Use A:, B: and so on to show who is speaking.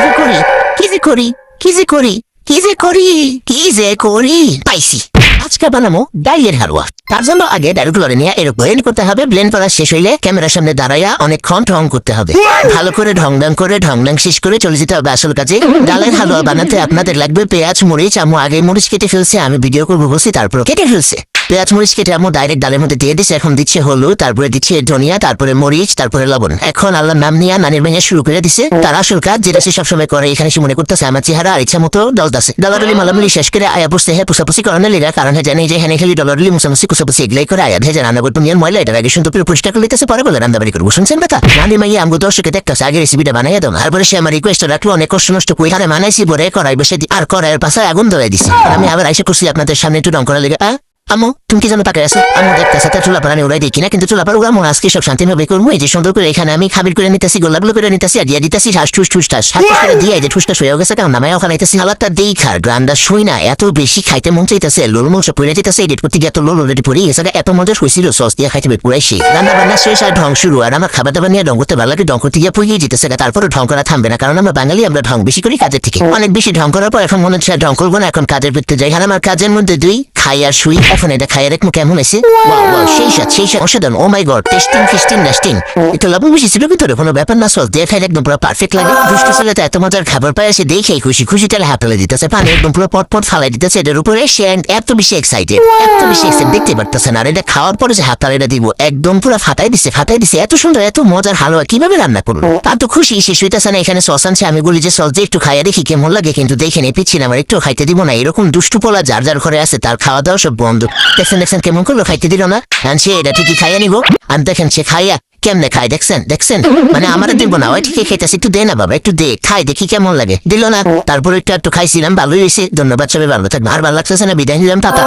A: যে করি কি যে করি কি যে করি কি যে করি কি যে করি পাইছি। আজকে বানাবো ডাইলের হালুয়া। তার জন্য আগে ডাইলগুলো নিয়ে এর ব্লেন্ড করতে হবে। ব্লেন্ড করা শেষ হইলে ক্যামেরার সামনে দাঁড়াইয়া অনেকক্ষণ ঢং করতে হবে। ভালো করে ঢং ঢং শেষ করে চলে যেতে হবে আসল কাজে। ডালের হালুয়া বানাতে আপনাদের লাগবে পেঁয়াজ, মরিচ। আম্মু আগে মরিচ কেটে ফেলছে, আমি ভিডিও করবো বলছি তারপর কেটে ফেলছে। পেঁয়াজ মরিচ কেটে আম্মু ডাইরেক্ট ডালের মধ্যে দিয়ে দিচ্ছে। এখন দিচ্ছে হলুদ, তারপরে দিচ্ছে ধনিয়া, তারপরে মরিচ, তারপরে লবণ। এখন আল্লাহ নাম নিয়ে নানির ভেঙে শুরু করে দিছে তার আসল কাজ, যেটা সে সবসময় করে। এখানে সে মনে করতেছে আমার চেহারা আর ইচ্ছা মতো ডলতাছে। ডলারলি মালামলি শেষ করে আয়া বসতে হ্যাঁ পুষাপুষি করানো লিগা, কারণ হ্যাঁ জানি যে হ্যাঁ খালি ডলারলি মুসামুসি কুসাপুসি এগুলাই করে আয়া ভেজা রান্না করতে নিয়ে ময়লা এটা আগে সুন্দর করে পরিষ্কার করে লিতেছে, পরে বলে রান্নাবাড়ি করবো। শুনছেন কথা? নানি মাইয়া আমগো দর্শকে দেখতেছে আগে রেসিপিটা বানাইয়া দাও। তারপরে সে আমার রিকোয়েস্ট রাখলো, অনেক কষ্ট নষ্ট করে এখানে বানাইছি বলে করাই বসে আর করাইয়ের পাশে আগুন ধরাই দিছি। আমি আবার আইসা করছি আপনাদের সামনে একটু রং করা লেগে। আম্মু তুমি কি যেন তাকে আছো? আম্মু দেখতেছে তার চুলা পাড়ানি উড়াই দিই কিনা, কিন্তু চুলা পাড়া উড়ামো আজকে সব শান্তি ভাবে করবো। এই যে সুন্দর করে এখানে আমি খাবির করে নিতেছি, গোলাগুলো করে নিতেছি, আর দিয়ে দিতেছি শ্বাস ঠুস ঠুস ঠাস করে দিয়ে যে ঠুসটা শুয়ে গেছে, কারণ নামায় ওখানে আইতেছি। হালাতটা দেই খার গ্রান্ডা শুই না, এত বেশি খাইতে মন চাইতেছে। লোল মঞ্চ পড়ে যেতেছে, এডিট করতে গিয়ে এত লোল অলরেডি পড়ে গেছে। এত মজা হয়েছিল সস দিয়ে খাইতে পুরাই শীত। রান্না বান্না শেষ আর ঢং শুরু। আর আমার খাবার দাবার নিয়ে ঢং করতে ভালো লাগে, ঢং করতে গিয়ে পুড়িয়ে যেতেছে। তারপরে ঢং করা থামবে না, কারণ আমরা বাঙালি, আমরা ঢং বেশি করি কাজের থেকে। অনেক বেশি ঢং করার পর এখন মনে হচ্ছে ঢং করবো না, এখন কাজের ভিত্তি যাই। আর আমার কাজের মধ্যে দুই খাই আর শুই। এখন এটা খাই আর এক কেমন আছে সেই সাথে অসাধারণ। ও মাই গড, টেস্টিং একটু লবণ বেশি ছিল ভিতরে, কোনো ব্যাপার না। সস দিয়ে খাই একদম পুরো পারফেক্ট লাগে। দুষ্ট ছেলেটা এত মজার খাবার পায়, সে দেখে খুশি তেলে হাত ফেলে দিতেছে, পানি একদম পুরো পট ফালাই দিতেছে এটার উপরে। সে এত বেশি এক্সাইটেড দেখতে পারতেছে না। আর এটা খাওয়ার পরে যে হাত এটা দিব একদম পুরো ফাটাই দিছে। এত সুন্দর এত মজার হালুয়া কিভাবে রান্না করলো তার তো খুশি শেষ হইতেছে না। এখানে সস আনছে, আমি বলি যে সস দিয়ে একটু খাইয়া দেখি কেমন লাগে, কিন্তু দেখে নেই পিচ্ছি না, আমার একটু খাইতে দিব না। এরকম দুষ্টু পোলা যার যার ঘরে আছে তার খাওয়া দাওয়া সব বন্ধ। দেখছেন কেমন করলো, খাইতে দিল না। সে এটা ঠিকই খাইয়া নিবো। আমি দেখেন সে খাইয়া কেমনে খাই, দেখছেন মানে আমার দিব না, ওই ঠিকই খাইতেছে। একটু দে না বাবা, একটু দে, খাই দেখি কেমন লাগে। দিল না, তারপর একটু খাইছিলাম, ভালোই হয়েছে। ধন্যবাদ, সবাই ভালো থাকবে। আর ভালো লাগতেছে না, বিদায় নিলাম, টাটা।